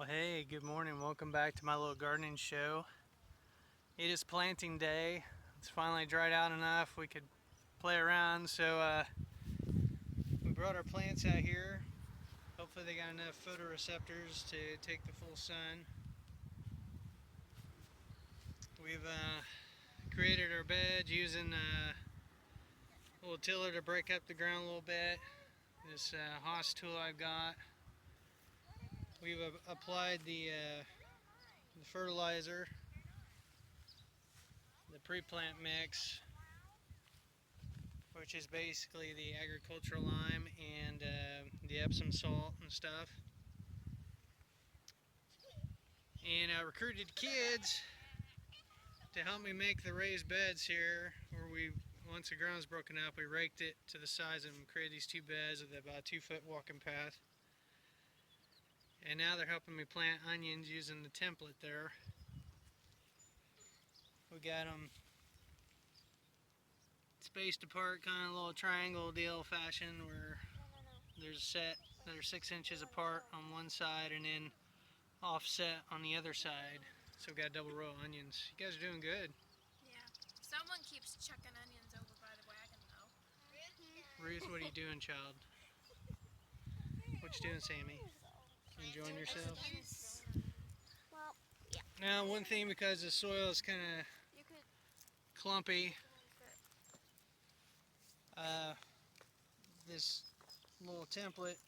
Well, hey, good morning. Welcome back to my little gardening show. It is planting day. It's finally dried out enough we could play around, so we brought our plants out here. Hopefully they got enough photoreceptors to take the full sun. We've created our beds using a little tiller to break up the ground a little bit. This Haas tool I've got. We've applied the fertilizer, the pre-plant mix, which is basically the agricultural lime and the Epsom salt and stuff. And I recruited kids to help me make the raised beds here, where once the ground's broken up, we raked it to the size and created these two beds with about a 2-foot walking path. And now they're helping me plant onions using the template there. We got them spaced apart, kind of a little triangle deal fashion, where there's a set that are 6 inches apart on one side and then offset on the other side. So we got a double row of onions. You guys are doing good. Yeah. Someone keeps chucking onions over by the wagon though. Ruth, what are you doing, child? What you doing, Sammy? Enjoying yourself? Well, yeah. Now, one thing, because the soil is kind of clumpy, this little template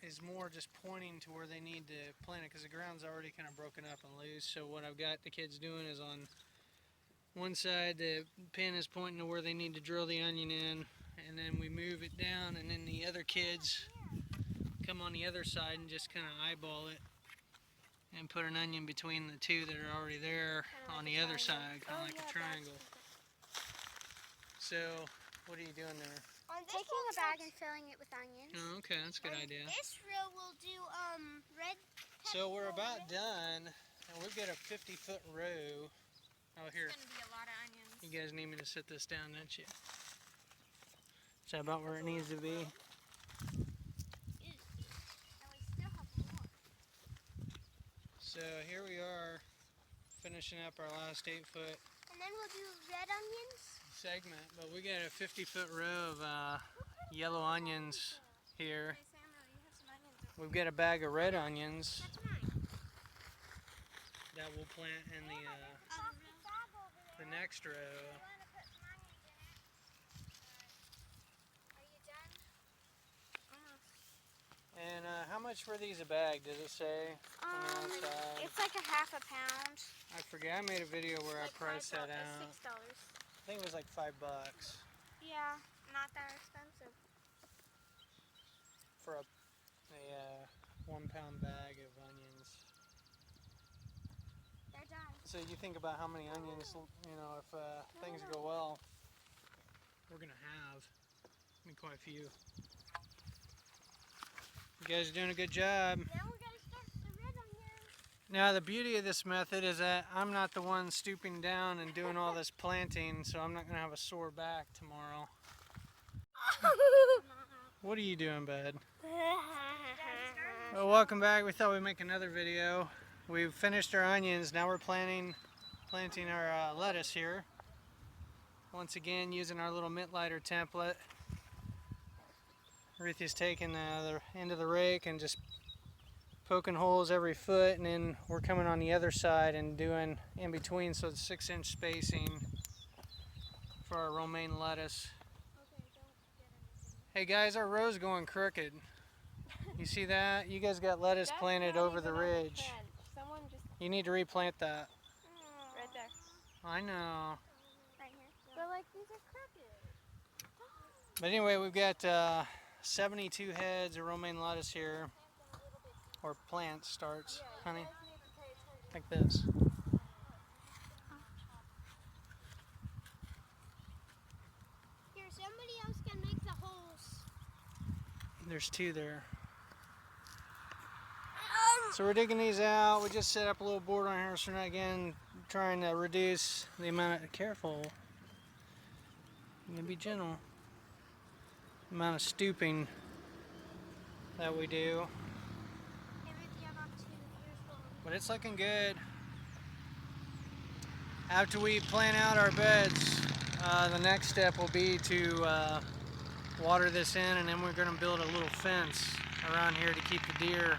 is more just pointing to where they need to plant it, because the ground's already kind of broken up and loose. So what I've got the kids doing is, on one side the pin is pointing to where they need to drill the onion in, and then we move it down, and then the other kids come on the other side and just kind of eyeball it and put an onion between the two that are already there on the other side, kind of like a triangle. So what are you doing there? I'm taking a bag and filling it with onions. Oh, okay, that's a good idea. This row will do red pepper. So we're about done, and we've got a 50-foot row. Oh, here. It's gonna be a lot of onions. You guys need me to sit this down, don't you? Is that about where it needs to be? And we still have more. So here we are, finishing up our last 8-foot And then we'll do red onions. segment, but we got a 50-foot row of yellow onions here. Hey Samuel, you have some onions. We've got a bag of red onions That's mine. that we'll plant in the next row. And how much were these a bag, did it say on the outside? It's like a half a pound. I forget, I made a video where I priced that out. $6. I think it was like $5 Yeah, not that expensive. for a 1-pound bag of onions. They're done. So you think about how many onions, you know, if things go well, we're gonna have. I mean, quite a few. You guys are doing a good job. Now we're gonna start the red onions. Now the beauty of this method is that I'm not the one stooping down and doing all this planting, so I'm not gonna have a sore back tomorrow. What are you doing, bud? Well, welcome back. We thought we'd make another video. We've finished our onions. Now we're planting our lettuce here. Once again, using our little mint lighter template. Ruthie's taking the end of the rake and just poking holes every foot, and then we're coming on the other side and doing in between, so it's 6-inch spacing for our romaine lettuce. Hey guys, our row's going crooked. You see that? You guys got lettuce planted over the ridge. Someone just You need to replant that. right there. I know. Right here. But like these are crooked. But anyway, we've got 72 heads of romaine lettuce here, or plant starts, honey, like this. Here, somebody else can make the holes. There's 2 there. So we're digging these out. We just set up a little board on here, so we're not again trying to reduce the amount of, careful, you can be gentle, amount of stooping that we do. Hey, Ruthie, I got 2. Here's one. but it's looking good. After we plan out our beds, the next step will be to water this in, and then we're going to build a little fence around here to keep the deer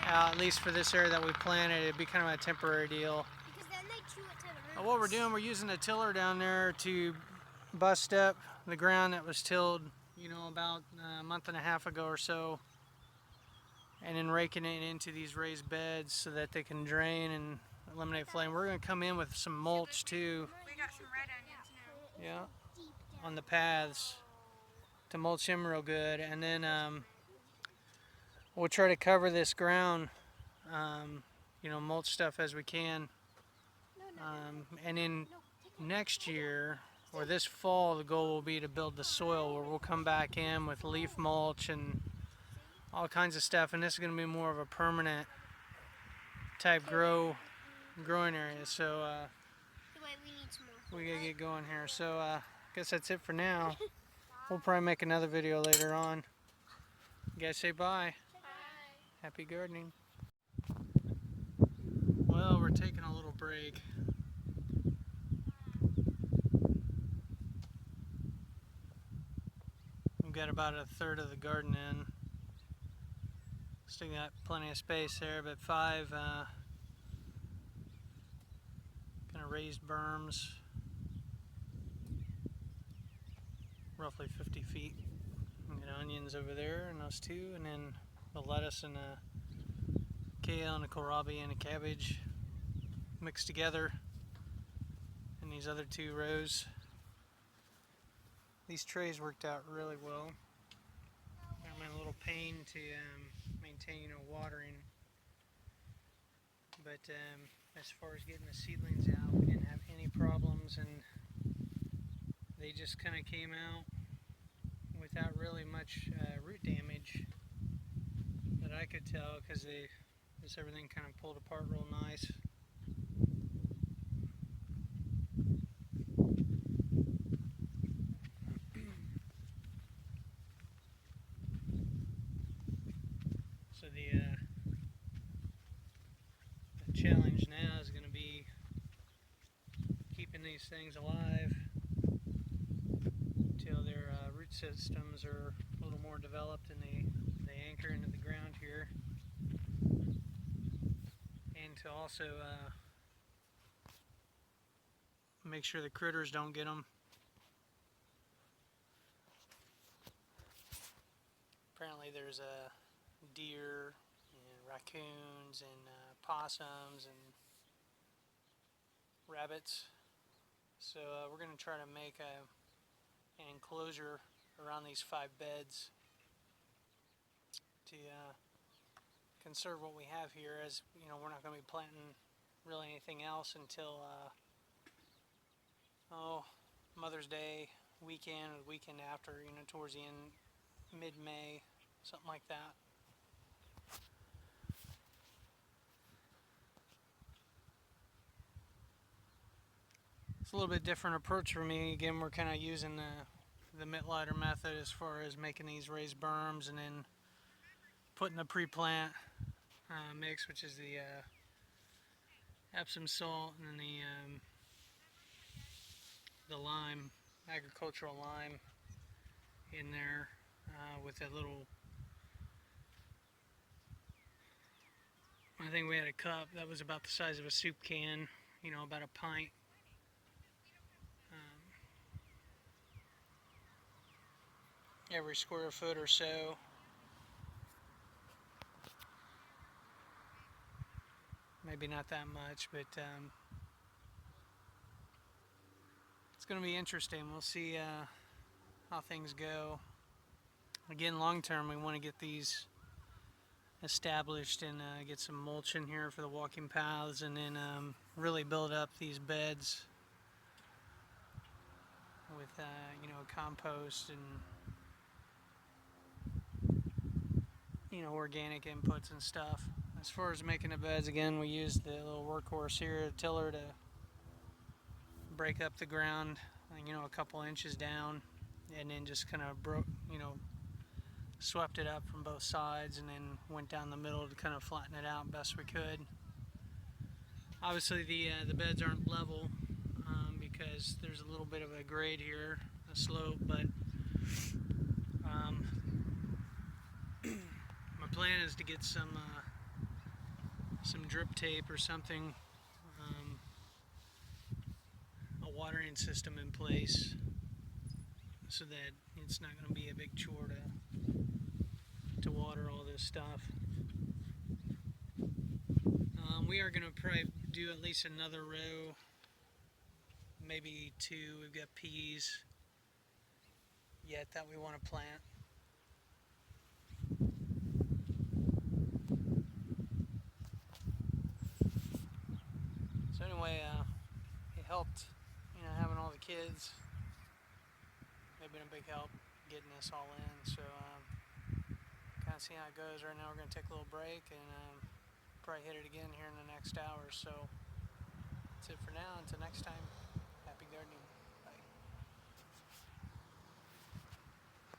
out, at least for this area that we planted. It'd be kind of a temporary deal. Because then they chew it to the roots. What we're doing, we're using a tiller down there to bust up the ground that was tilled, you know, about a month and a half ago or so, and then raking it into these raised beds so that they can drain and eliminate flame. We're going to come in with some mulch too. We got some red onions now. Yeah, Deep down. on the paths to mulch them real good, and then we'll try to cover this ground, you know, mulch stuff as we can, and then next year or this fall the goal will be to build the soil where we'll come back in with leaf mulch and all kinds of stuff, and this is going to be more of a permanent type growing area. So Wait, we need some more. we gotta get going here. So I guess that's it for now. We'll probably make another video later on. You guys say bye. Bye. Happy gardening. Well, we're taking a little break. We've got about a third of the garden in. Still got plenty of space there, but 5 kind of raised berms, roughly 50 feet. We got onions over there, and those 2, and then the lettuce and a kale and a kohlrabi and a cabbage mixed together in these other 2 rows. These trays worked out really well. I'm in a little pain to maintain, you know, watering, but as far as getting the seedlings out, we didn't have any problems, and they just kind of came out without really much root damage that I could tell, because just everything kind of pulled apart real nice. So the challenge now is going to be keeping these things alive until their root systems are a little more developed and they anchor into the ground here, and to also make sure the critters don't get them. Apparently there's a deer and raccoons and possums and rabbits, so we're going to try to make an enclosure around these 5 beds to conserve what we have here, as you know, we're not going to be planting really anything else until Mother's Day weekend or the weekend after, you know, towards the end, mid-May, something like that. It's a little bit different approach for me. Again, we're kind of using the mitt lighter method as far as making these raised berms and then putting the pre-plant mix, which is the Epsom salt and then the lime, agricultural lime, in there with a little, I think we had a cup that was about the size of a soup can, you know, about a pint. Every square foot or so. Maybe not that much, but it's going to be interesting. We'll see how things go. Again, long term, we want to get these established and get some mulch in here for the walking paths, and then really build up these beds with you know, compost and, you know, organic inputs and stuff. As far as making the beds, again, we used the little workhorse here, tiller, to break up the ground, you know, a couple inches down, and then just kind of swept it up from both sides, and then went down the middle to kind of flatten it out best we could. Obviously the beds aren't level because there's a little bit of a grade here, a slope, but my plan is to get some drip tape or something, a watering system in place, so that it's not going to be a big chore to water all this stuff. We are going to probably do at least another row, maybe 2. We've got peas yet that we want to plant. So anyway, it helped, having all the kids. They've been a big help getting this all in. So kind of see how it goes. Right now we're going to take a little break and probably hit it again here in the next hour. So that's it for now. Until next time.